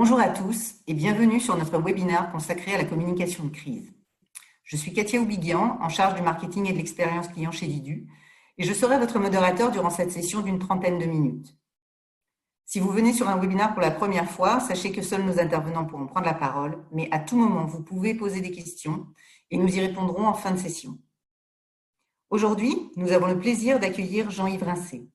Bonjour à tous et bienvenue sur notre webinaire consacré à la communication de crise. Je suis Katia Oubiguian, en charge du marketing et de l'expérience client chez Vidu, et je serai votre modérateur durant cette session d'une trentaine de minutes. Si vous venez sur un webinaire pour la première fois, sachez que seuls nos intervenants pourront prendre la parole, mais à tout moment, vous pouvez poser des questions et nous y répondrons en fin de session. Aujourd'hui, nous avons le plaisir d'accueillir Jean-Yves Rincé.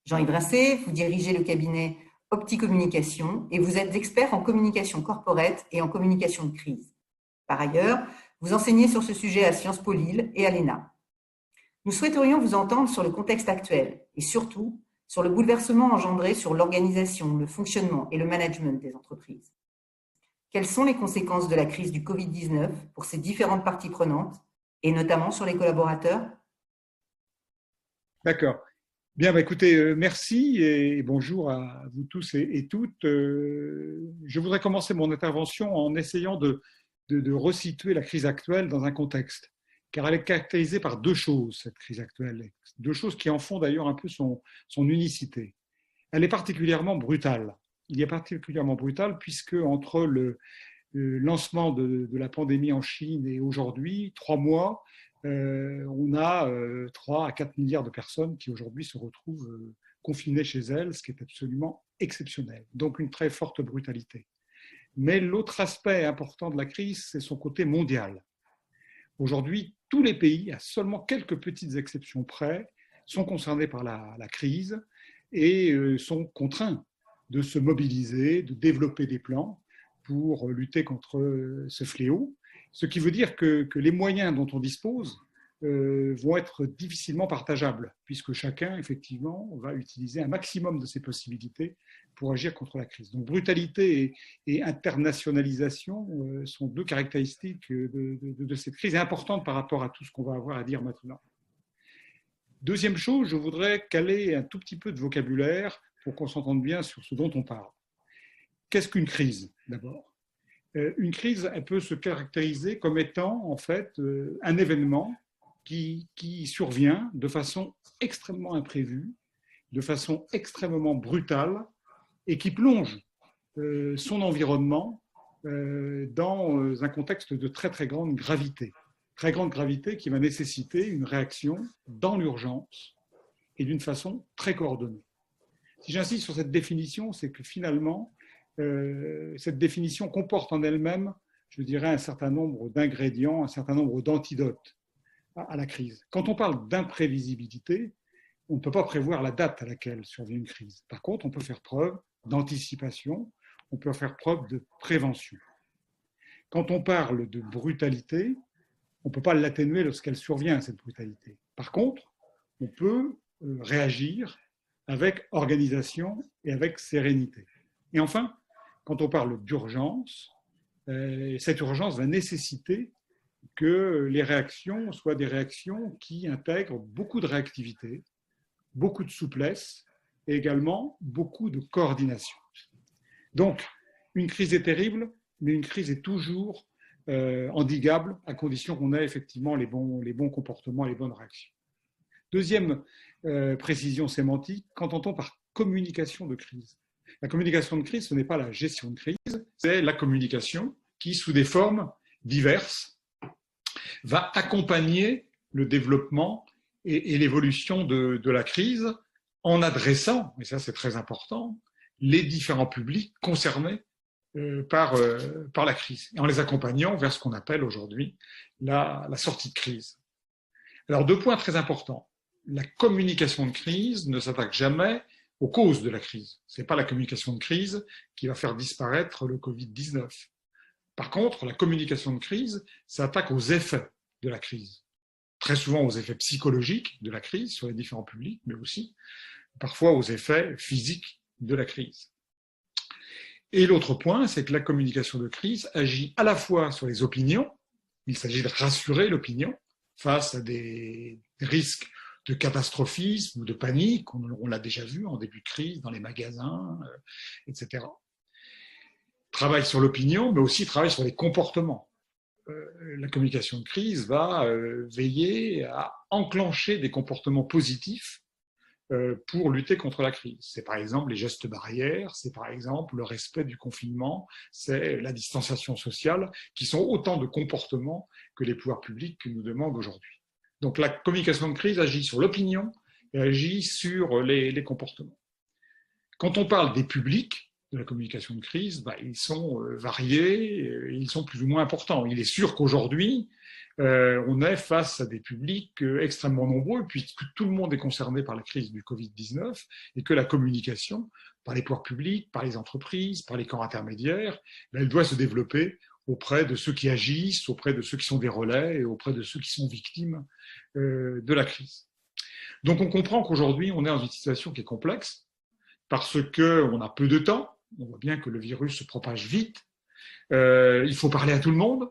Jean-Yves Rincé, vous dirigez le cabinet Opticommunication et vous êtes expert en communication corporate et en communication de crise. Par ailleurs, vous enseignez sur ce sujet à Sciences Po Lille et à l'ENA. Nous souhaiterions vous entendre sur le contexte actuel et surtout sur le bouleversement engendré sur l'organisation, le fonctionnement et le management des entreprises. Quelles sont les conséquences de la crise du Covid-19 pour ces différentes parties prenantes et notamment sur les collaborateurs? D'accord. Bien, écoutez, merci et bonjour à vous tous et toutes. Je voudrais commencer mon intervention en essayant de resituer la crise actuelle dans un contexte, car elle est caractérisée par deux choses, cette crise actuelle, deux choses qui en font d'ailleurs un peu son unicité. Elle est particulièrement brutale. Il est particulièrement brutal puisque entre le lancement de la pandémie en Chine et aujourd'hui, 3 mois, on a 3 à 4 milliards de personnes qui aujourd'hui se retrouvent confinées chez elles, ce qui est absolument exceptionnel. Donc une très forte brutalité. Mais l'autre aspect important de la crise, c'est son côté mondial. Aujourd'hui, tous les pays, à seulement quelques petites exceptions près, sont concernés par la crise et sont contraints de se mobiliser, de développer des plans pour lutter contre ce fléau. Ce qui veut dire que les moyens dont on dispose vont être difficilement partageables, puisque chacun, effectivement, va utiliser un maximum de ses possibilités pour agir contre la crise. Donc, brutalité et internationalisation sont deux caractéristiques de cette crise importantes par rapport à tout ce qu'on va avoir à dire maintenant. Deuxième chose, je voudrais caler un tout petit peu de vocabulaire pour qu'on s'entende bien sur ce dont on parle. Qu'est-ce qu'une crise, d'abord ? Une crise, elle peut se caractériser comme étant en fait un événement qui survient de façon extrêmement imprévue, de façon extrêmement brutale et qui plonge son environnement dans un contexte de très très grande gravité. Très grande gravité qui va nécessiter une réaction dans l'urgence et d'une façon très coordonnée. Si j'insiste sur cette définition, c'est que finalement, cette définition comporte en elle-même, je dirais, un certain nombre d'ingrédients, un certain nombre d'antidotes à la crise. Quand on parle d'imprévisibilité, on ne peut pas prévoir la date à laquelle survient une crise. Par contre, on peut faire preuve d'anticipation, on peut faire preuve de prévention. Quand on parle de brutalité, on ne peut pas l'atténuer lorsqu'elle survient, cette brutalité. Par contre, on peut réagir avec organisation et avec sérénité. Et enfin, quand on parle d'urgence, cette urgence va nécessiter que les réactions soient des réactions qui intègrent beaucoup de réactivité, beaucoup de souplesse et également beaucoup de coordination. Donc, une crise est terrible, mais une crise est toujours endiguable à condition qu'on ait effectivement les bons comportements, les bonnes réactions. Deuxième précision sémantique, qu'entend-on par communication de crise ? La communication de crise, ce n'est pas la gestion de crise, c'est la communication qui, sous des formes diverses, va accompagner le développement et l'évolution de la crise en adressant, et ça c'est très important, les différents publics concernés par la crise, et en les accompagnant vers ce qu'on appelle aujourd'hui la sortie de crise. Alors, 2 points très importants. La communication de crise ne s'attaque jamais aux causes de la crise. Ce n'est pas la communication de crise qui va faire disparaître le Covid-19. Par contre, la communication de crise s'attaque aux effets de la crise. Très souvent aux effets psychologiques de la crise sur les différents publics, mais aussi parfois aux effets physiques de la crise. Et l'autre point, c'est que la communication de crise agit à la fois sur les opinions, il s'agit de rassurer l'opinion face à des risques de catastrophisme ou de panique, on l'a déjà vu en début de crise dans les magasins, etc. Travail sur l'opinion, mais aussi travail sur les comportements. La communication de crise va veiller à enclencher des comportements positifs pour lutter contre la crise. C'est par exemple les gestes barrières, c'est par exemple le respect du confinement, c'est la distanciation sociale, qui sont autant de comportements que les pouvoirs publics nous demandent aujourd'hui. Donc la communication de crise agit sur l'opinion et agit sur les comportements. Quand on parle des publics de la communication de crise, ils sont variés, ils sont plus ou moins importants. Il est sûr qu'aujourd'hui, on est face à des publics extrêmement nombreux, puisque tout le monde est concerné par la crise du Covid-19 et que la communication, par les pouvoirs publics, par les entreprises, par les corps intermédiaires, elle doit se développer auprès de ceux qui agissent, auprès de ceux qui sont des relais et auprès de ceux qui sont victimes de la crise. Donc on comprend qu'aujourd'hui, on est dans une situation qui est complexe parce qu'on a peu de temps. On voit bien que le virus se propage vite. Il faut parler à tout le monde.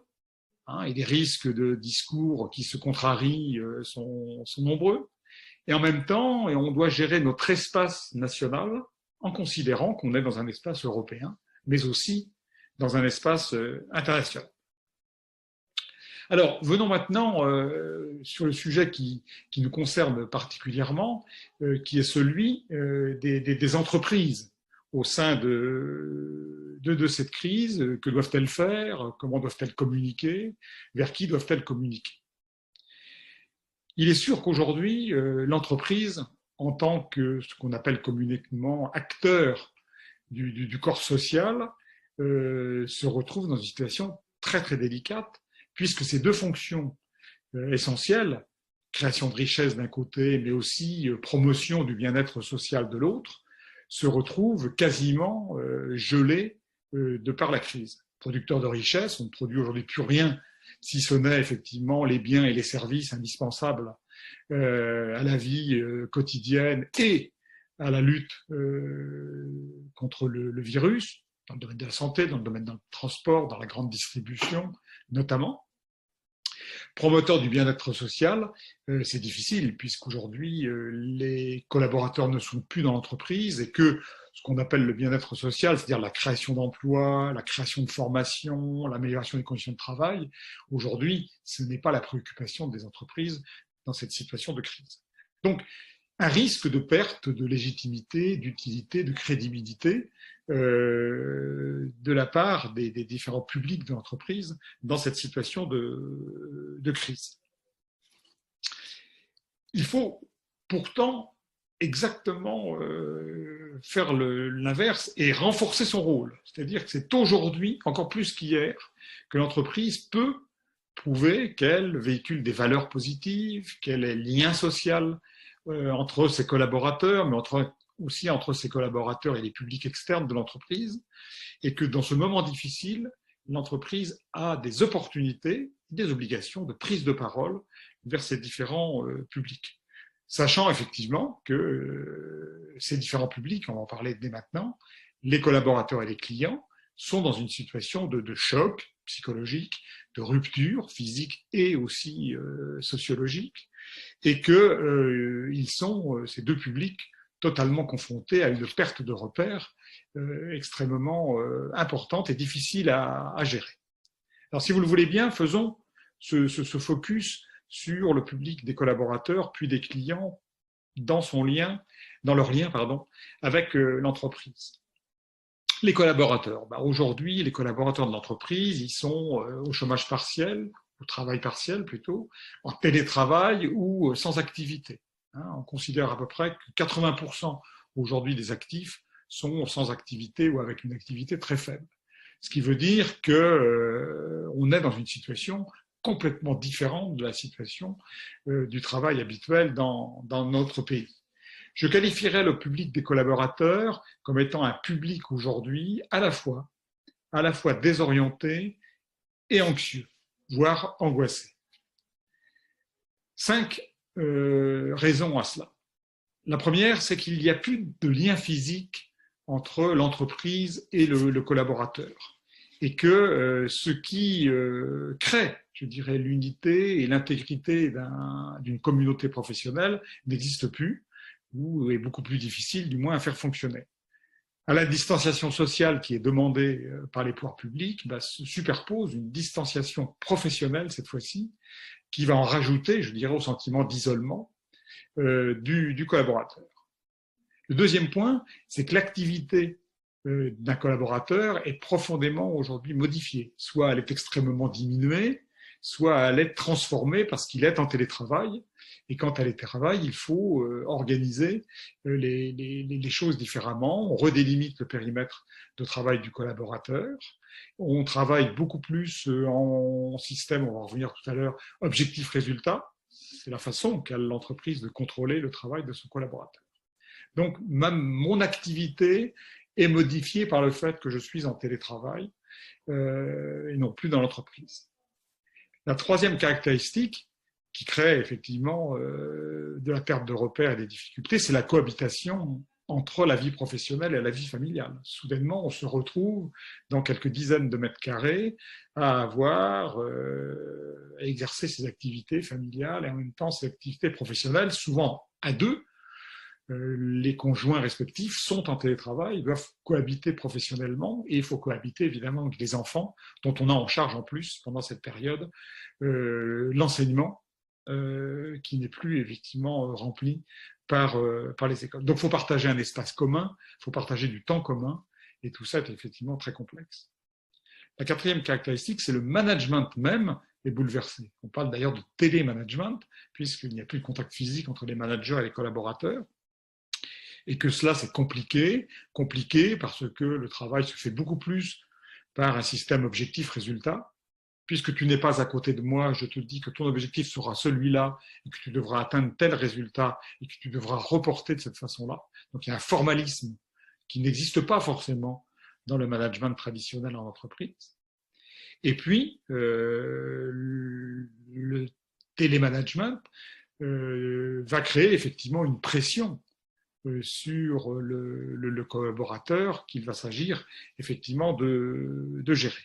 Et les risques de discours qui se contrarient sont nombreux. Et en même temps, on doit gérer notre espace national en considérant qu'on est dans un espace européen, mais aussi dans un espace international. Alors, venons maintenant sur le sujet qui nous concerne particulièrement, qui est celui des entreprises au sein de cette crise. Que doivent-elles faire? Comment doivent-elles communiquer? Vers qui doivent-elles communiquer? Il est sûr qu'aujourd'hui, l'entreprise, en tant que ce qu'on appelle communément acteur du corps social, se retrouve dans une situation très très délicate, puisque ces deux fonctions essentielles, création de richesse d'un côté, mais aussi promotion du bien-être social de l'autre, se retrouvent quasiment gelées de par la crise. Producteurs de richesse, on ne produit aujourd'hui plus rien, si ce n'est effectivement les biens et les services indispensables à la vie quotidienne et à la lutte contre le virus, dans le domaine de la santé, dans le domaine du transport, dans la grande distribution notamment. Promoteur du bien-être social, c'est difficile puisqu'aujourd'hui les collaborateurs ne sont plus dans l'entreprise et que ce qu'on appelle le bien-être social, c'est-à-dire la création d'emplois, la création de formations, l'amélioration des conditions de travail, aujourd'hui, ce n'est pas la préoccupation des entreprises dans cette situation de crise. Donc, un risque de perte de légitimité, d'utilité, de crédibilité de la part des différents publics de l'entreprise dans cette situation de crise. Il faut pourtant exactement faire l'inverse et renforcer son rôle. C'est-à-dire que c'est aujourd'hui, encore plus qu'hier, que l'entreprise peut prouver qu'elle véhicule des valeurs positives, qu'elle est lien social entre ses collaborateurs, mais aussi entre ses collaborateurs et les publics externes de l'entreprise, et que dans ce moment difficile, l'entreprise a des opportunités, des obligations de prise de parole vers ces différents publics. Sachant effectivement que ces différents publics, on va en parler dès maintenant, les collaborateurs et les clients, sont dans une situation de choc psychologique, de rupture physique et aussi sociologique, et qu'ils sont, ces deux publics, totalement confrontés à une perte de repères extrêmement importante et difficile à gérer. Alors si vous le voulez bien, faisons ce focus sur le public des collaborateurs puis des clients dans leur lien avec l'entreprise. Les collaborateurs. Aujourd'hui, les collaborateurs de l'entreprise, ils sont au chômage partiel, au travail partiel plutôt, en télétravail ou sans activité. On considère à peu près que 80% aujourd'hui des actifs sont sans activité ou avec une activité très faible. Ce qui veut dire qu'on est dans une situation complètement différente de la situation du travail habituel dans notre pays. Je qualifierais le public des collaborateurs comme étant un public aujourd'hui à la fois désorienté et anxieux, voire angoissé. 5 raisons à cela. La première, c'est qu'il n'y a plus de lien physique entre l'entreprise et le collaborateur et que ce qui crée, je dirais, l'unité et l'intégrité d'une communauté professionnelle n'existe plus ou est beaucoup plus difficile, du moins, à faire fonctionner. À la distanciation sociale qui est demandée par les pouvoirs publics, se superpose une distanciation professionnelle, cette fois-ci, qui va en rajouter, je dirais, au sentiment d'isolement du collaborateur. Le deuxième point, c'est que l'activité d'un collaborateur est profondément aujourd'hui modifiée. Soit elle est extrêmement diminuée, soit elle est transformée parce qu'il est en télétravail. Et quand elle est télétravail, il faut organiser les choses différemment. On redélimite le périmètre de travail du collaborateur. On travaille beaucoup plus en système, on va revenir tout à l'heure, objectif-résultat. C'est la façon qu'a l'entreprise de contrôler le travail de son collaborateur. Donc, mon activité est modifiée par le fait que je suis en télétravail et non plus dans l'entreprise. La troisième caractéristique qui crée effectivement de la perte de repères et des difficultés, c'est la cohabitation entre la vie professionnelle et la vie familiale. Soudainement, on se retrouve dans quelques dizaines de mètres carrés à à exercer ses activités familiales et en même temps ses activités professionnelles, souvent à deux. Les conjoints respectifs sont en télétravail, ils doivent cohabiter professionnellement et il faut cohabiter évidemment avec les enfants dont on a en charge en plus pendant cette période l'enseignement qui n'est plus effectivement rempli par les écoles. Donc il faut partager un espace commun, il faut partager du temps commun et tout ça est effectivement très complexe. La quatrième caractéristique, c'est le management même est bouleversé. On parle d'ailleurs de télémanagement puisqu'il n'y a plus de contact physique entre les managers et les collaborateurs. Et que cela, c'est compliqué parce que le travail se fait beaucoup plus par un système objectif-résultat. Puisque tu n'es pas à côté de moi, je te dis que ton objectif sera celui-là et que tu devras atteindre tel résultat et que tu devras reporter de cette façon-là. Donc il y a un formalisme qui n'existe pas forcément dans le management traditionnel en entreprise. Et puis, le télémanagement va créer effectivement une pression sur le collaborateur qu'il va s'agir effectivement de gérer.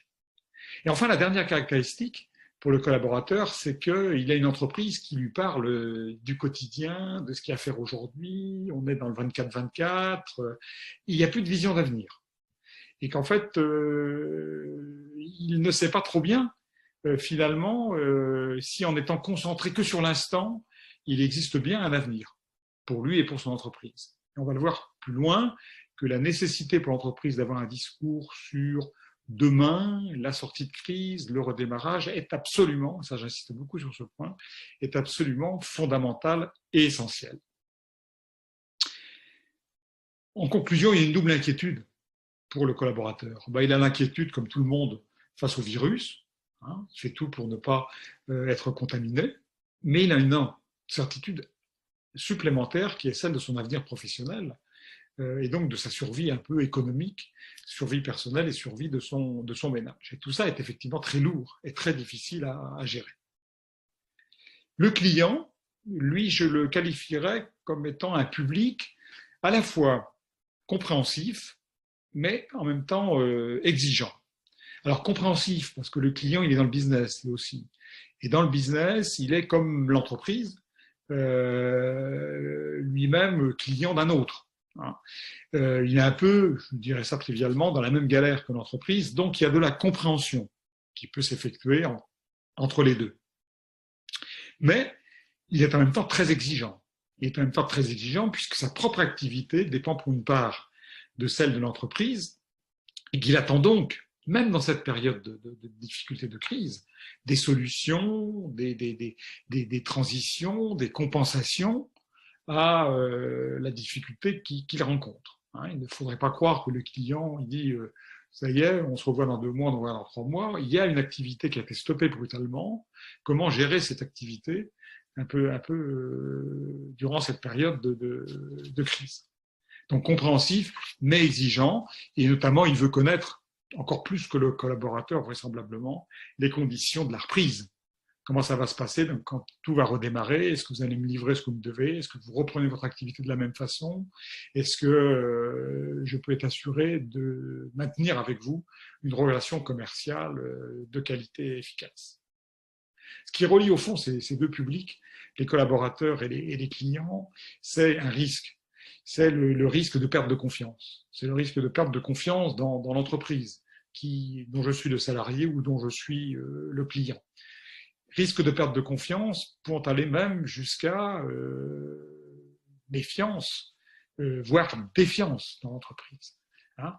Et enfin, la dernière caractéristique pour le collaborateur, c'est qu'il a une entreprise qui lui parle du quotidien, de ce qu'il y a à faire aujourd'hui, on est dans le 24-24, il n'y a plus de vision d'avenir. Et qu'en fait, il ne sait pas trop bien, finalement, si en étant concentré que sur l'instant, il existe bien un avenir pour lui et pour son entreprise. Et on va le voir plus loin que la nécessité pour l'entreprise d'avoir un discours sur demain, la sortie de crise, le redémarrage est absolument, ça j'insiste beaucoup sur ce point, est absolument fondamental et essentiel. En conclusion, il y a une double inquiétude pour le collaborateur. Il a l'inquiétude, comme tout le monde, face au virus, il fait tout pour ne pas être contaminé, mais il a une certitude supplémentaire qui est celle de son avenir professionnel et donc de sa survie un peu économique, survie personnelle et survie de son ménage. Et tout ça est effectivement très lourd et très difficile à gérer. Le client, lui, je le qualifierais comme étant un public à la fois compréhensif, mais en même temps exigeant. Alors compréhensif, parce que le client, il est dans le business, lui aussi. Et dans le business, il est comme l'entreprise, lui-même client d'un autre. Il est un peu, je dirais ça trivialement, dans la même galère que l'entreprise, donc il y a de la compréhension qui peut s'effectuer entre les deux. Mais il est en même temps très exigeant. Il est en même temps très exigeant puisque sa propre activité dépend pour une part de celle de l'entreprise et qu'il attend donc, même dans cette période de difficulté de crise, des solutions, des transitions, des compensations à la difficulté qu'il rencontre. Il ne faudrait pas croire que le client il dit ça y est, on se revoit dans 2 mois, on se revoit dans 3 mois. Il y a une activité qui a été stoppée brutalement. Comment gérer cette activité un peu durant cette période de crise? Donc compréhensif, mais exigeant, et notamment il veut connaître encore plus que le collaborateur vraisemblablement les conditions de la reprise. Comment ça va se passer donc, quand tout va redémarrer? Est-ce que vous allez me livrer ce que vous devez? Est-ce que vous reprenez votre activité de la même façon? Est-ce que je peux être assuré de maintenir avec vous une relation commerciale de qualité et efficace? Ce qui relie au fond ces deux publics, les collaborateurs et les clients, c'est un risque. C'est le risque de perte de confiance. C'est le risque de perte de confiance dans l'entreprise dont je suis le salarié ou dont je suis le client. Risque de perte de confiance pouvant aller même jusqu'à méfiance voire défiance dans l'entreprise. Hein,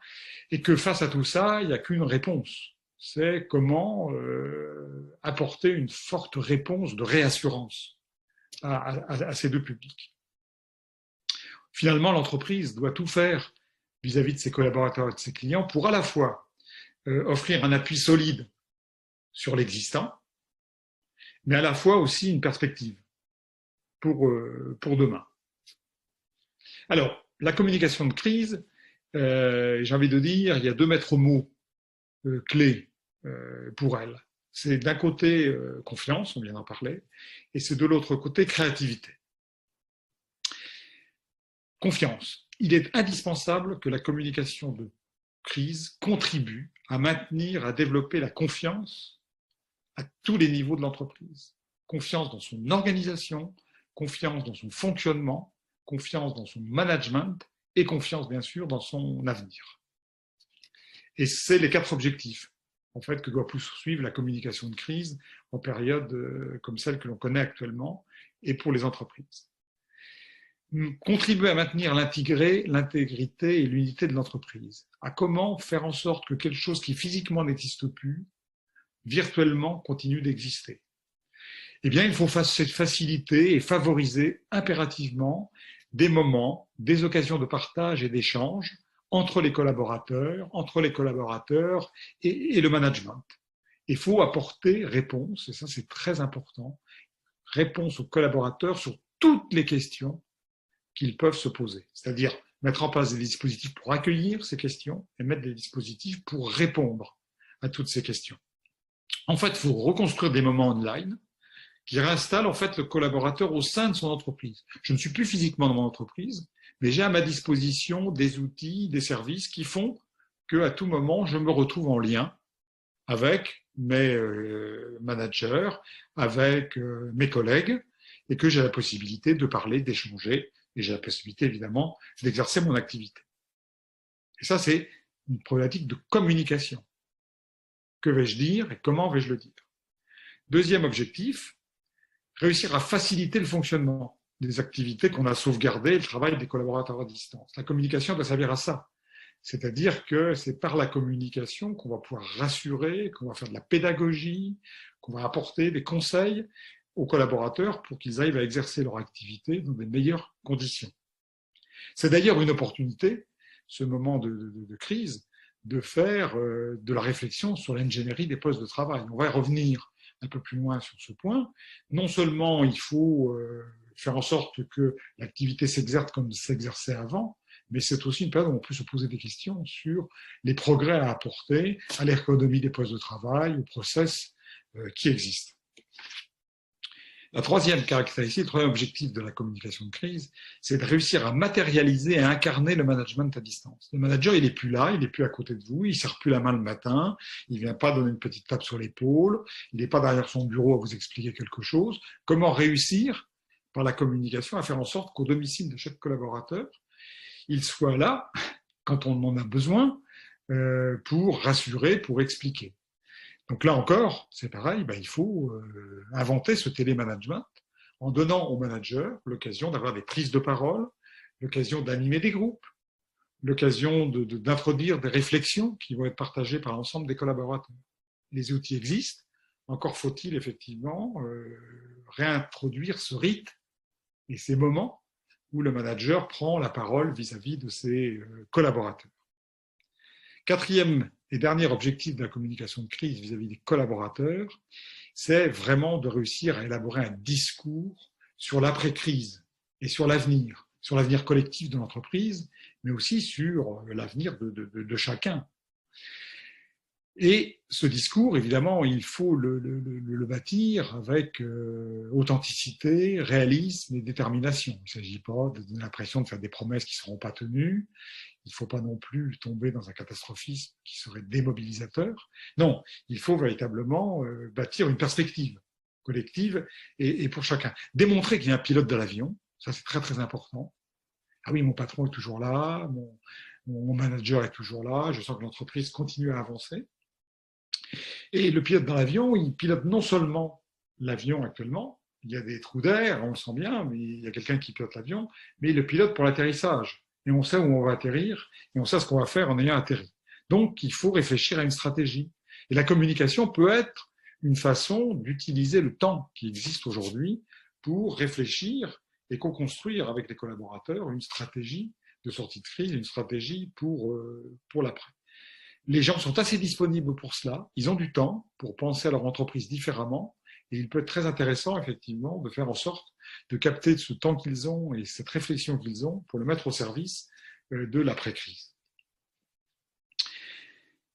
et que face à tout ça, il n'y a qu'une réponse. C'est comment apporter une forte réponse de réassurance à ces deux publics. Finalement, l'entreprise doit tout faire vis-à-vis de ses collaborateurs et de ses clients pour à la fois offrir un appui solide sur l'existant, mais à la fois aussi une perspective pour demain. Alors, la communication de crise, j'ai envie de dire, il y a deux maîtres mots clés pour elle. C'est d'un côté confiance, on vient d'en parler, et c'est de l'autre côté créativité. Confiance. Il est indispensable que la communication de crise contribue à maintenir, à développer la confiance à tous les niveaux de l'entreprise. Confiance dans son organisation, confiance dans son fonctionnement, confiance dans son management et confiance, bien sûr, dans son avenir. Et c'est les 4 objectifs, en fait, que doit poursuivre la communication de crise en période comme celle que l'on connaît actuellement et pour les entreprises. Contribuer à maintenir l'intégrité et l'unité de l'entreprise. À comment faire en sorte que quelque chose qui physiquement n'existe plus, virtuellement continue d'exister. Eh bien, il faut faciliter et favoriser impérativement des moments, des occasions de partage et d'échange entre les collaborateurs et le management. Il faut apporter réponse, et ça c'est très important, réponse aux collaborateurs sur toutes les questions qu'ils peuvent se poser. C'est-à-dire mettre en place des dispositifs pour accueillir ces questions et mettre des dispositifs pour répondre à toutes ces questions. En fait, il faut reconstruire des moments online qui réinstallent en fait le collaborateur au sein de son entreprise. Je ne suis plus physiquement dans mon entreprise, mais j'ai à ma disposition des outils, des services qui font qu'à tout moment, je me retrouve en lien avec mes managers, avec mes collègues, et que j'ai la possibilité de parler, d'échanger, et j'ai la possibilité évidemment d'exercer mon activité. Et ça, c'est une problématique de communication. Que vais-je dire et comment vais-je le dire? Deuxième objectif, réussir à faciliter le fonctionnement des activités qu'on a sauvegardées, le travail des collaborateurs à distance. La communication doit servir à ça. C'est-à-dire que c'est par la communication qu'on va pouvoir rassurer, qu'on va faire de la pédagogie, qu'on va apporter des conseils aux collaborateurs pour qu'ils aillent à exercer leur activité dans des meilleures conditions. C'est d'ailleurs une opportunité, ce moment de crise, de faire de la réflexion sur l'ingénierie des postes de travail. On va y revenir un peu plus loin sur ce point. Non seulement il faut faire en sorte que l'activité s'exerce comme s'exerçait avant, mais c'est aussi une période où on peut se poser des questions sur les progrès à apporter à l'ergonomie des postes de travail, aux process qui existent. La troisième caractéristique, le troisième objectif de la communication de crise, c'est de réussir à matérialiser et à incarner le management à distance. Le manager, il n'est plus là, il n'est plus à côté de vous, il ne serre plus la main le matin, il ne vient pas donner une petite tape sur l'épaule, il n'est pas derrière son bureau à vous expliquer quelque chose. Comment réussir, par la communication, à faire en sorte qu'au domicile de chaque collaborateur, il soit là, quand on en a besoin, pour rassurer, pour expliquer. Donc là encore, c'est pareil, il faut inventer ce télémanagement en donnant aux managers l'occasion d'avoir des prises de parole, l'occasion d'animer des groupes, l'occasion d'introduire des réflexions qui vont être partagées par l'ensemble des collaborateurs. Les outils existent, encore faut-il effectivement réintroduire ce rite et ces moments où le manager prend la parole vis-à-vis de ses collaborateurs. Quatrième et dernier objectif de la communication de crise vis-à-vis des collaborateurs, c'est vraiment de réussir à élaborer un discours sur l'après-crise et sur l'avenir collectif de l'entreprise, mais aussi sur l'avenir de chacun. Et ce discours, évidemment, il faut le bâtir avec authenticité, réalisme et détermination. Il ne s'agit pas de donner l'impression de faire des promesses qui ne seront pas tenues. Il ne faut pas non plus tomber dans un catastrophisme qui serait démobilisateur. Non, il faut véritablement bâtir une perspective collective et pour chacun. Démontrer qu'il y a un pilote de l'avion, ça c'est très très important. Ah oui, mon patron est toujours là, mon manager est toujours là, je sens que l'entreprise continue à avancer. Et le pilote dans l'avion, il pilote non seulement l'avion actuellement, il y a des trous d'air, on le sent bien, mais il y a quelqu'un qui pilote l'avion, mais il le pilote pour l'atterrissage. et on sait où on va atterrir, et on sait ce qu'on va faire en ayant atterri. Donc, il faut réfléchir à une stratégie. Et la communication peut être une façon d'utiliser le temps qui existe aujourd'hui pour réfléchir et co-construire avec les collaborateurs une stratégie de sortie de crise, une stratégie pour l'après. Les gens sont assez disponibles pour cela, ils ont du temps pour penser à leur entreprise différemment, et il peut être très intéressant, effectivement, de faire en sorte de capter ce temps qu'ils ont et cette réflexion qu'ils ont pour le mettre au service de l'après-crise.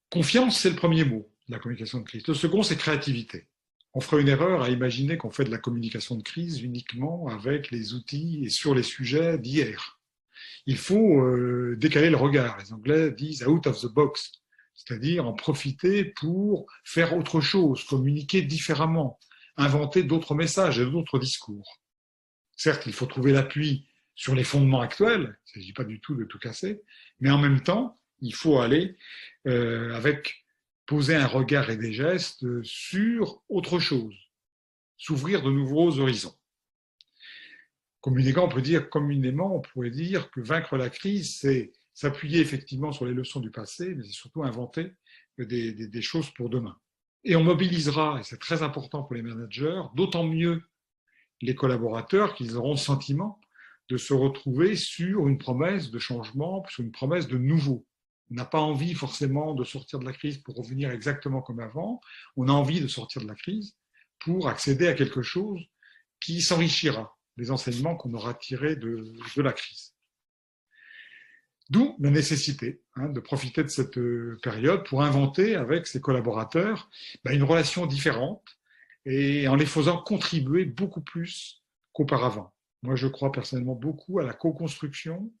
Confiance, c'est le premier mot de la communication de crise. Le second, c'est créativité. On ferait une erreur à imaginer qu'on fait de la communication de crise uniquement avec les outils et sur les sujets d'hier. Il faut décaler le regard. Les Anglais disent out of the box, c'est-à-dire en profiter pour faire autre chose, communiquer différemment, inventer d'autres messages et d'autres discours. Certes, il faut trouver l'appui sur les fondements actuels, il ne s'agit pas du tout de tout casser, mais en même temps, il faut aller poser un regard et des gestes sur autre chose, s'ouvrir de nouveaux horizons. Communément, on pourrait dire que vaincre la crise, c'est s'appuyer effectivement sur les leçons du passé, mais c'est surtout inventer des choses pour demain. Et on mobilisera, et c'est très important pour les managers, d'autant mieux les collaborateurs qu'ils auront le sentiment de se retrouver sur une promesse de changement, sur une promesse de nouveau. On n'a pas envie forcément de sortir de la crise pour revenir exactement comme avant, on a envie de sortir de la crise pour accéder à quelque chose qui s'enrichira des enseignements qu'on aura tirés de la crise. D'où la nécessité de profiter de cette période pour inventer avec ses collaborateurs une relation différente et en les faisant contribuer beaucoup plus qu'auparavant. Moi, je crois personnellement beaucoup à la co-construction,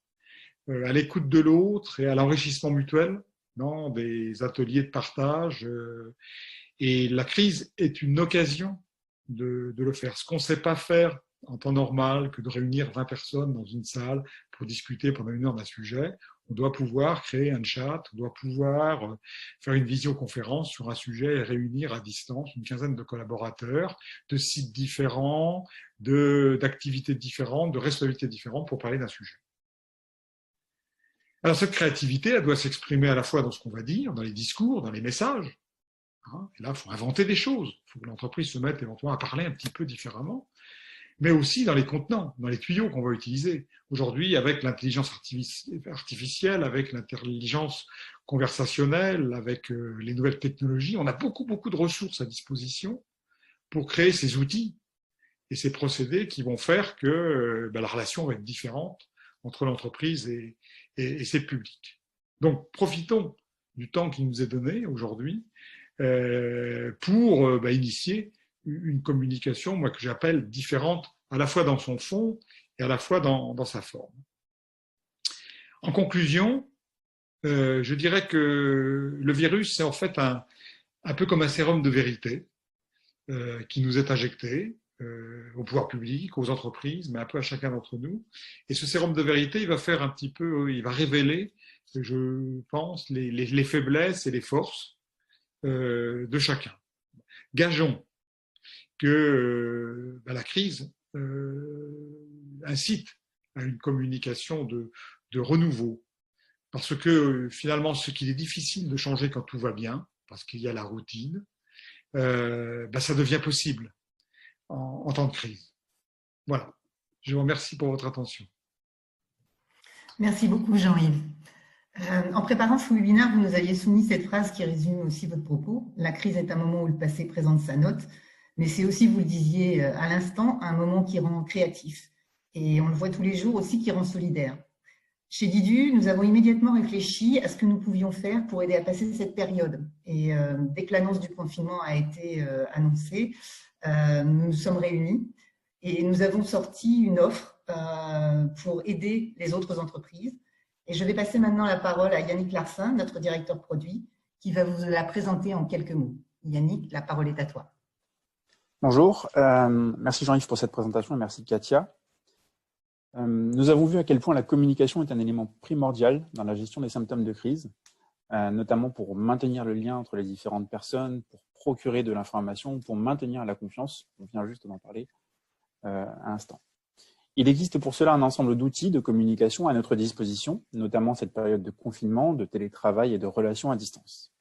à l'écoute de l'autre et à l'enrichissement mutuel dans des ateliers de partage. Et la crise est une occasion de le faire. Ce qu'on ne sait pas faire en temps normal que de réunir 20 personnes dans une salle pour discuter pendant une heure d'un sujet, on doit pouvoir créer un chat, on doit pouvoir faire une visioconférence sur un sujet et réunir à distance une quinzaine de collaborateurs, de sites différents, d'activités différentes, de responsabilités différentes pour parler d'un sujet. Alors cette créativité, elle doit s'exprimer à la fois dans ce qu'on va dire, dans les discours, dans les messages. Et là, il faut inventer des choses. Il faut que l'entreprise se mette éventuellement à parler un petit peu différemment, mais aussi dans les contenants, dans les tuyaux qu'on va utiliser. Aujourd'hui, avec l'intelligence artificielle, avec l'intelligence conversationnelle, avec les nouvelles technologies, on a beaucoup de ressources à disposition pour créer ces outils et ces procédés qui vont faire que la relation va être différente entre l'entreprise et ses publics. Donc, profitons du temps qui nous est donné aujourd'hui pour initier une communication, moi, que j'appelle différente, à la fois dans son fond et à la fois dans sa forme. En conclusion, je dirais que le virus, c'est en fait un peu comme un sérum de vérité qui nous est injecté au pouvoir public, aux entreprises, mais un peu à chacun d'entre nous. Et ce sérum de vérité, il va faire un petit peu, il va révéler, je pense, les faiblesses et les forces de chacun. Gageons que la crise incite à une communication de renouveau, parce que finalement, ce qu'il est difficile de changer quand tout va bien, parce qu'il y a la routine, ça devient possible en temps de crise. Voilà. Je vous remercie pour votre attention. Merci beaucoup, Jean-Yves. En préparant ce webinaire, vous nous aviez soumis cette phrase qui résume aussi votre propos. La crise est un moment où le passé présente sa note, mais c'est aussi, vous le disiez à l'instant, un moment qui rend créatif. Et on le voit tous les jours aussi, qui rend solidaire. Chez Didu, nous avons immédiatement réfléchi à ce que nous pouvions faire pour aider à passer cette période. Et dès que l'annonce du confinement a été annoncée, nous nous sommes réunis et nous avons sorti une offre pour aider les autres entreprises. Et je vais passer maintenant la parole à Yannick Larsin, notre directeur produit, qui va vous la présenter en quelques mots. Yannick, la parole est à toi. Bonjour, merci Jean-Yves pour cette présentation et merci Katia. Nous avons vu à quel point la communication est un élément primordial dans la gestion des symptômes de crise, notamment pour maintenir le lien entre les différentes personnes, pour procurer de l'information, pour maintenir la confiance. On vient juste d'en parler à l'instant. Il existe pour cela un ensemble d'outils de communication à notre disposition, notamment cette période de confinement, de télétravail et de relations à distance.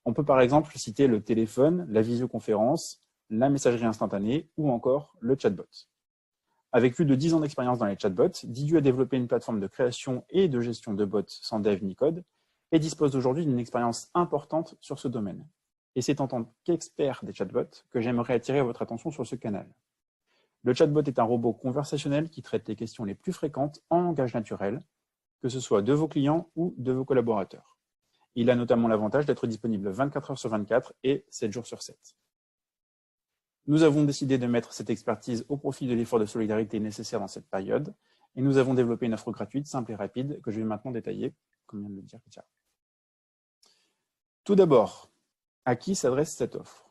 On peut par exemple citer le téléphone, la visioconférence, la messagerie instantanée ou encore le chatbot. Avec plus de 10 ans d'expérience dans les chatbots, Didu a développé une plateforme de création et de gestion de bots sans dev ni code et dispose aujourd'hui d'une expérience importante sur ce domaine. Et c'est en tant qu'expert des chatbots que j'aimerais attirer votre attention sur ce canal. Le chatbot est un robot conversationnel qui traite les questions les plus fréquentes en langage naturel, que ce soit de vos clients ou de vos collaborateurs. Il a notamment l'avantage d'être disponible 24 heures sur 24 et 7 jours sur 7. Nous avons décidé de mettre cette expertise au profit de l'effort de solidarité nécessaire dans cette période et nous avons développé une offre gratuite, simple et rapide que je vais maintenant détailler, comme vient de le dire Katia. Tout d'abord, à qui s'adresse cette offre ?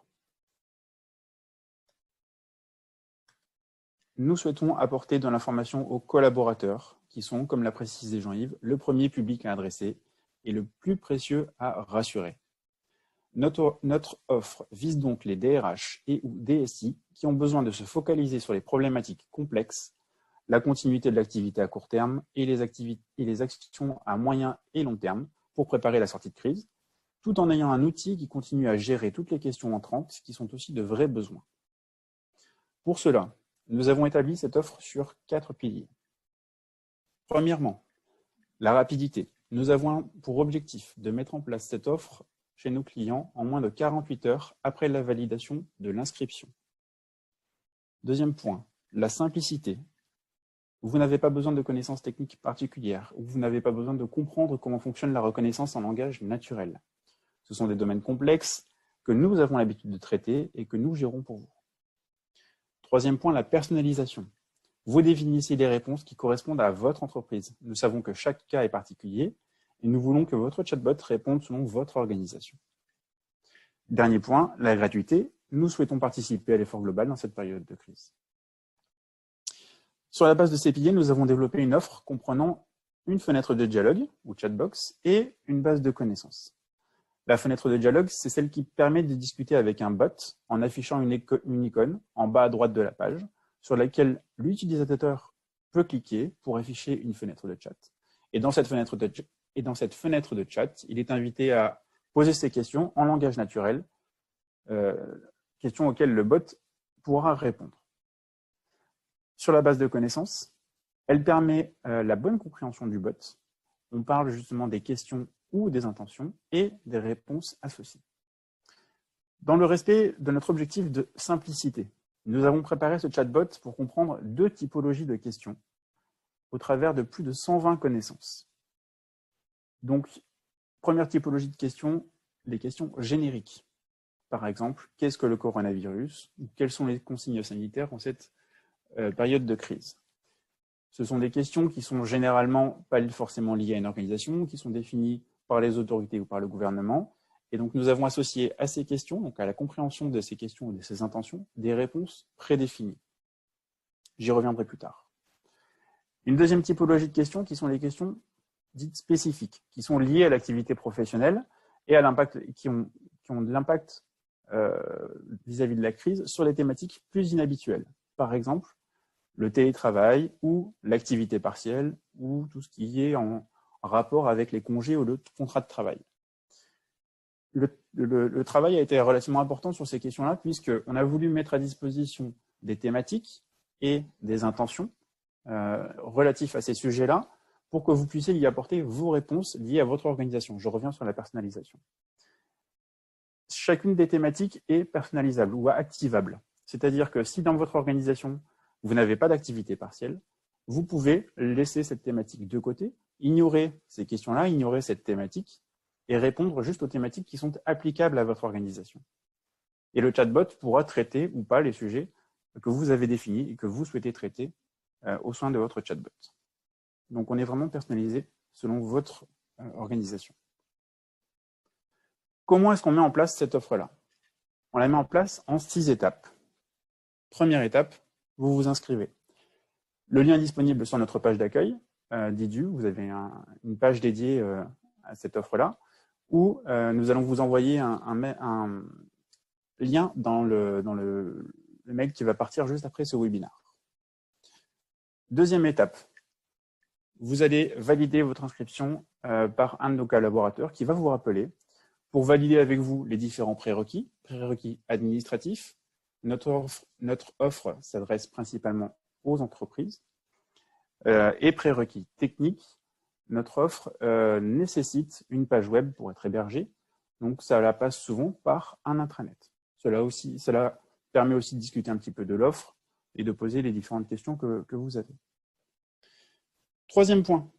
Nous souhaitons apporter de l'information aux collaborateurs, qui sont, comme l'a précisé Jean-Yves, le premier public à adresser et le plus précieux à rassurer. Notre offre vise donc les DRH et ou DSI qui ont besoin de se focaliser sur les problématiques complexes, la continuité de l'activité à court terme et les actions à moyen et long terme pour préparer la sortie de crise, tout en ayant un outil qui continue à gérer toutes les questions entrantes qui sont aussi de vrais besoins. Pour cela, nous avons établi cette offre sur 4 piliers. Premièrement, la rapidité. Nous avons pour objectif de mettre en place cette offre chez nos clients en moins de 48 heures après la validation de l'inscription. Deuxième point, la simplicité. Vous n'avez pas besoin de connaissances techniques particulières ou vous n'avez pas besoin de comprendre comment fonctionne la reconnaissance en langage naturel. Ce sont des domaines complexes que nous avons l'habitude de traiter et que nous gérons pour vous. Troisième point, la personnalisation. Vous définissez les réponses qui correspondent à votre entreprise. Nous savons que chaque cas est particulier et nous voulons que votre chatbot réponde selon votre organisation. Dernier point, la gratuité. Nous souhaitons participer à l'effort global dans cette période de crise. Sur la base de ces piliers, nous avons développé une offre comprenant une fenêtre de dialogue, ou chatbox, et une base de connaissances. La fenêtre de dialogue, c'est celle qui permet de discuter avec un bot en affichant une icône en bas à droite de la page sur laquelle l'utilisateur peut cliquer pour afficher une fenêtre de chat. Et dans cette fenêtre de chat, il est invité à poser ses questions en langage naturel, questions auxquelles le bot pourra répondre. Sur la base de connaissances, elle permet la bonne compréhension du bot. On parle justement des questions ou des intentions et des réponses associées. Dans le respect de notre objectif de simplicité, nous avons préparé ce chatbot pour comprendre 2 typologies de questions au travers de plus de 120 connaissances. Donc, première typologie de questions, les questions génériques. Par exemple, qu'est-ce que le coronavirus? Quelles sont les consignes sanitaires en cette période de crise? Ce sont des questions qui sont généralement pas forcément liées à une organisation, qui sont définies par les autorités ou par le gouvernement. Et donc, nous avons associé à ces questions, donc à la compréhension de ces questions et de ces intentions, des réponses prédéfinies. J'y reviendrai plus tard. Une deuxième typologie de questions qui sont les questions dites spécifiques, qui sont liées à l'activité professionnelle et à l'impact, qui ont de l'impact vis-à-vis de la crise sur les thématiques plus inhabituelles. Par exemple, le télétravail ou l'activité partielle ou tout ce qui est en rapport avec les congés ou le contrat de travail. Le travail a été relativement important sur ces questions-là puisqu'on a voulu mettre à disposition des thématiques et des intentions relatifs à ces sujets-là pour que vous puissiez y apporter vos réponses liées à votre organisation. Je reviens sur la personnalisation. Chacune des thématiques est personnalisable ou activable. C'est-à-dire que si dans votre organisation, vous n'avez pas d'activité partielle, vous pouvez laisser cette thématique de côté, ignorer ces questions-là, ignorer cette thématique et répondre juste aux thématiques qui sont applicables à votre organisation. Et le chatbot pourra traiter ou pas les sujets que vous avez définis et que vous souhaitez traiter au sein de votre chatbot. Donc, on est vraiment personnalisé selon votre organisation. Comment est-ce qu'on met en place cette offre-là? On la met en place en 6 étapes. Première étape, vous vous inscrivez. Le lien est disponible sur notre page d'accueil d'Idu. Vous avez une page dédiée à cette offre-là où nous allons vous envoyer un lien dans le mail qui va partir juste après ce webinaire. Deuxième étape, vous allez valider votre inscription par un de nos collaborateurs qui va vous rappeler pour valider avec vous les différents prérequis, prérequis administratifs. Notre offre s'adresse principalement aux entreprises et prérequis techniques. Notre offre nécessite une page web pour être hébergée, donc ça passe souvent par un intranet. Cela permet aussi de discuter un petit peu de l'offre et de poser les différentes questions que vous avez. Troisième point,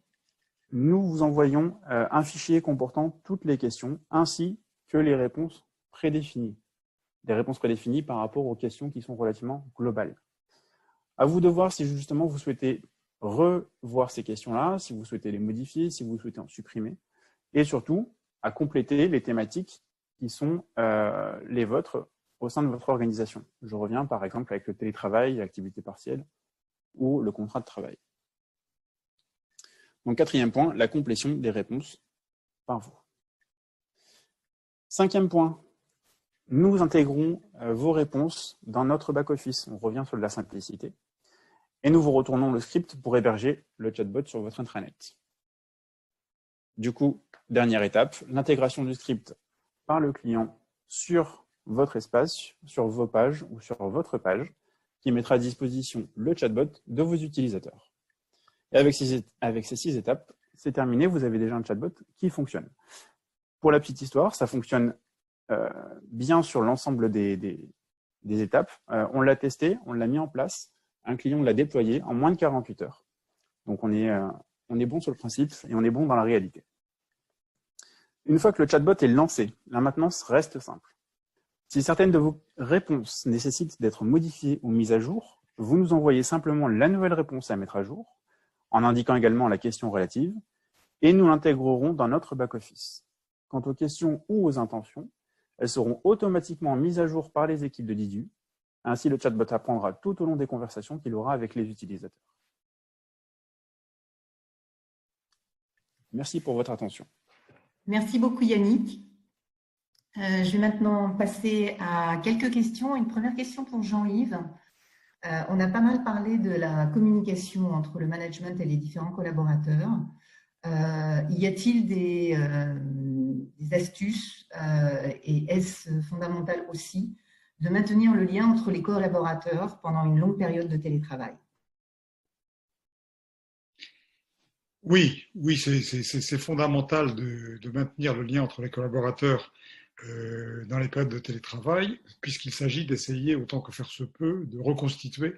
nous vous envoyons un fichier comportant toutes les questions ainsi que les réponses prédéfinies. Des réponses prédéfinies par rapport aux questions qui sont relativement globales. À vous de voir si justement vous souhaitez revoir ces questions-là, si vous souhaitez les modifier, si vous souhaitez en supprimer, et surtout à compléter les thématiques qui sont les vôtres au sein de votre organisation. Je reviens par exemple avec le télétravail, l'activité partielle ou le contrat de travail. Donc, quatrième point, la complétion des réponses par vous. Cinquième point, nous intégrons vos réponses dans notre back-office. On revient sur de la simplicité. Et nous vous retournons le script pour héberger le chatbot sur votre intranet. Du coup, dernière étape, l'intégration du script par le client sur votre espace, sur vos pages ou sur votre page, qui mettra à disposition le chatbot de vos utilisateurs. Et avec ces 6 étapes, c'est terminé, vous avez déjà un chatbot qui fonctionne. Pour la petite histoire, ça fonctionne bien sur l'ensemble des étapes. On l'a testé, on l'a mis en place, un client l'a déployé en moins de 48 heures. Donc on est bon sur le principe et on est bon dans la réalité. Une fois que le chatbot est lancé, la maintenance reste simple. Si certaines de vos réponses nécessitent d'être modifiées ou mises à jour, vous nous envoyez simplement la nouvelle réponse à mettre à jour, en indiquant également la question relative, et nous l'intégrerons dans notre back-office. Quant aux questions ou aux intentions, elles seront automatiquement mises à jour par les équipes de Didu. Ainsi, le chatbot apprendra tout au long des conversations qu'il aura avec les utilisateurs. Merci pour votre attention. Merci beaucoup Yannick. Je vais maintenant passer à quelques questions. Une première question pour Jean-Yves. On a pas mal parlé de la communication entre le management et les différents collaborateurs. Y a-t-il des astuces et est-ce fondamental aussi de maintenir le lien entre les collaborateurs pendant une longue période de télétravail? Oui, c'est fondamental de maintenir le lien entre les collaborateurs dans les périodes de télétravail, puisqu'il s'agit d'essayer, autant que faire se peut, de reconstituer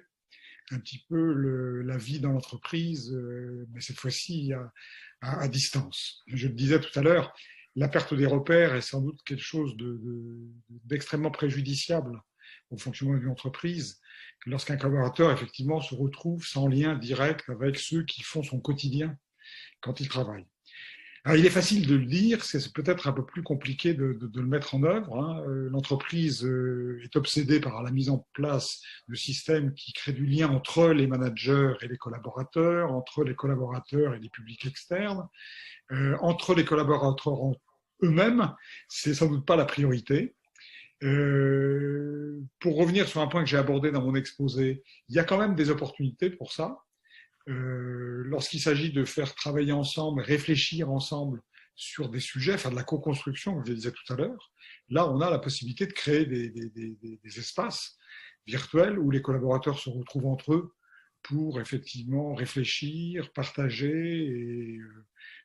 un petit peu la vie dans l'entreprise, mais cette fois-ci à distance. Je le disais tout à l'heure, la perte des repères est sans doute quelque chose d'extrêmement préjudiciable au fonctionnement d'une entreprise, lorsqu'un collaborateur, effectivement, se retrouve sans lien direct avec ceux qui font son quotidien quand il travaille. Alors, il est facile de le dire, c'est peut-être un peu plus compliqué de le mettre en œuvre. Hein. L'entreprise est obsédée par la mise en place de systèmes qui créent du lien entre les managers et les collaborateurs, entre les collaborateurs et les publics externes, entre les collaborateurs eux-mêmes. C'est sans doute pas la priorité. Pour revenir sur un point que j'ai abordé dans mon exposé, il y a quand même des opportunités pour ça. Lorsqu'il s'agit de faire travailler ensemble, réfléchir ensemble sur des sujets, faire de la co-construction, comme je le disais tout à l'heure, là, on a la possibilité de créer des espaces virtuels où les collaborateurs se retrouvent entre eux pour effectivement réfléchir, partager et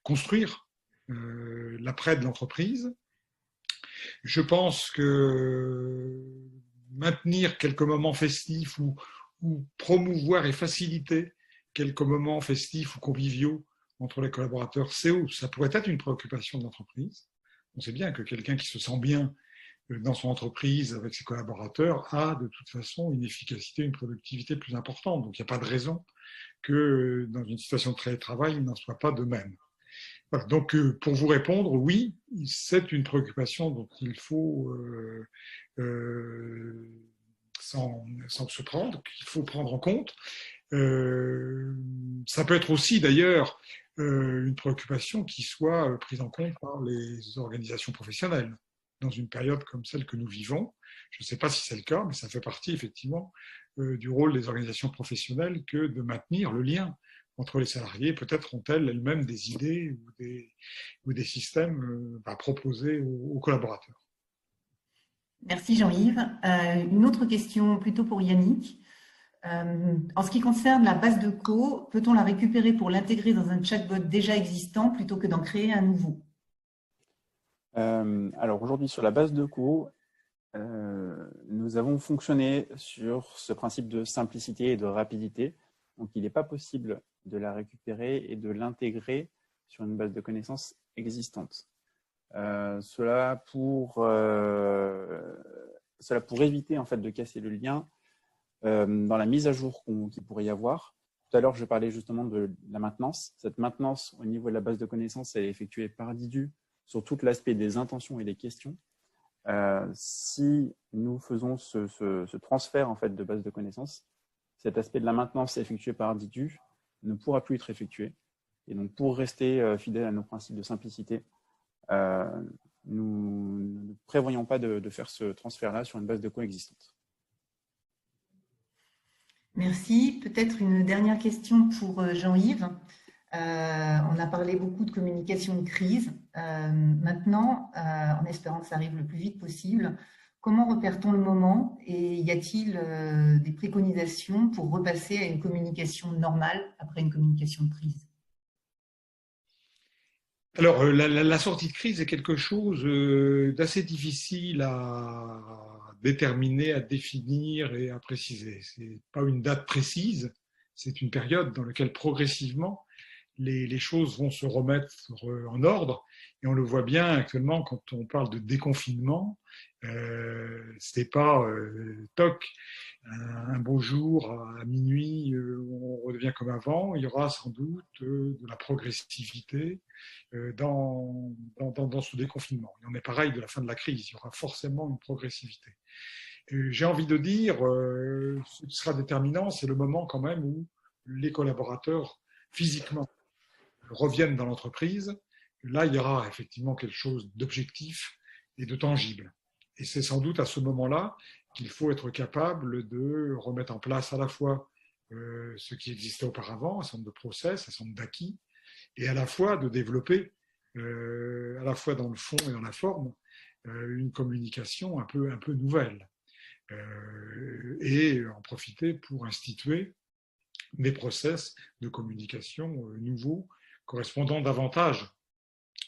construire l'après de l'entreprise. Je pense que maintenir quelques moments festifs ou promouvoir et faciliter quelques moments festifs ou conviviaux entre les collaborateurs, ça pourrait être une préoccupation de l'entreprise. On sait bien que quelqu'un qui se sent bien dans son entreprise avec ses collaborateurs a de toute façon une efficacité, une productivité plus importante. Donc il n'y a pas de raison que dans une situation de télétravail, il n'en soit pas de même. Voilà. Donc pour vous répondre, oui, c'est une préoccupation dont il faut sans se prendre, qu'il faut prendre en compte. Ça peut être aussi d'ailleurs une préoccupation qui soit prise en compte par les organisations professionnelles. dans une période comme celle que nous vivons. Je ne sais pas si c'est le cas, mais ça fait partie effectivement du rôle des organisations professionnelles que de maintenir le lien entre les salariés. Peut-être ont-elles elles-mêmes des idées ou des systèmes à proposer aux collaborateurs. Merci Jean-Yves. Une autre question plutôt pour Yannick. En ce qui concerne la base de co, peut-on la récupérer pour l'intégrer dans un chatbot déjà existant plutôt que d'en créer un nouveau? Alors aujourd'hui, sur la base de co, nous avons fonctionné sur ce principe de simplicité et de rapidité. Donc, il n'est pas possible de la récupérer et de l'intégrer sur une base de connaissances existante. Cela pour éviter en fait de casser le lien dans la mise à jour qu'il pourrait y avoir. Tout à l'heure, je parlais justement de la maintenance. Cette maintenance au niveau de la base de connaissances, elle est effectuée par Didu sur tout l'aspect des intentions et des questions. Si nous faisons ce transfert en fait, de base de connaissances, cet aspect de la maintenance effectué par Didu ne pourra plus être effectué. Et donc, pour rester fidèle à nos principes de simplicité, nous ne prévoyons pas de faire ce transfert-là sur une base de coexistante. Merci. Peut-être une dernière question pour Jean-Yves. On a parlé beaucoup de communication de crise. Maintenant, en espérant que ça arrive le plus vite possible, comment repère-t-on le moment et y a-t-il des préconisations pour repasser à une communication normale après une communication de crise? Alors, la sortie de crise est quelque chose d'assez difficile à déterminer, à définir et à préciser. Ce n'est pas une date précise, c'est une période dans laquelle progressivement les choses vont se remettre en ordre. Et on le voit bien actuellement quand on parle de déconfinement. C'est pas toc, un beau jour à minuit, on redevient comme avant. Il y aura sans doute de la progressivité dans ce déconfinement. Il en est pareil de la fin de la crise. Il y aura forcément une progressivité. J'ai envie de dire, ce qui sera déterminant, c'est le moment quand même où les collaborateurs physiquement reviennent dans l'entreprise. Là, il y aura effectivement quelque chose d'objectif et de tangible. Et c'est sans doute à ce moment-là qu'il faut être capable de remettre en place à la fois ce qui existait auparavant, un certain nombre de process, un certain nombre d'acquis, et à la fois de développer, à la fois dans le fond et dans la forme, une communication un peu nouvelle. Et en profiter pour instituer des process de communication nouveaux, correspondant davantage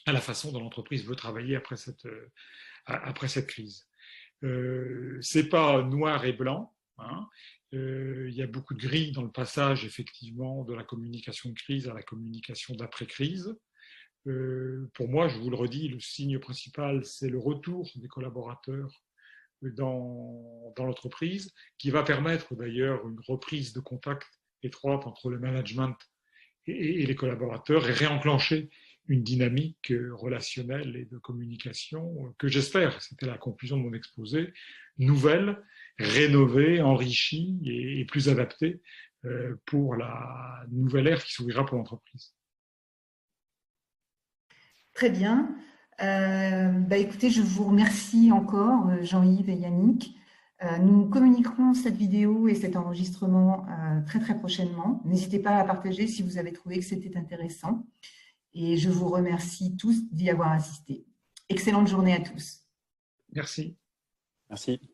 à la façon dont l'entreprise veut travailler après cette crise. C'est pas noir et blanc. Hein. Il y a beaucoup de gris dans le passage, effectivement, de la communication de crise à la communication d'après-crise. Pour moi, je vous le redis, le signe principal, c'est le retour des collaborateurs dans l'entreprise, qui va permettre d'ailleurs une reprise de contact étroite entre le management et les collaborateurs et réenclencher une dynamique relationnelle et de communication que j'espère, c'était la conclusion de mon exposé, nouvelle, rénovée, enrichie et plus adaptée pour la nouvelle ère qui s'ouvrira pour l'entreprise. Très bien. Écoutez, je vous remercie encore, Jean-Yves et Yannick. Nous communiquerons cette vidéo et cet enregistrement très très prochainement. N'hésitez pas à partager si vous avez trouvé que c'était intéressant. Et je vous remercie tous d'y avoir assisté. Excellente journée à tous. Merci. Merci.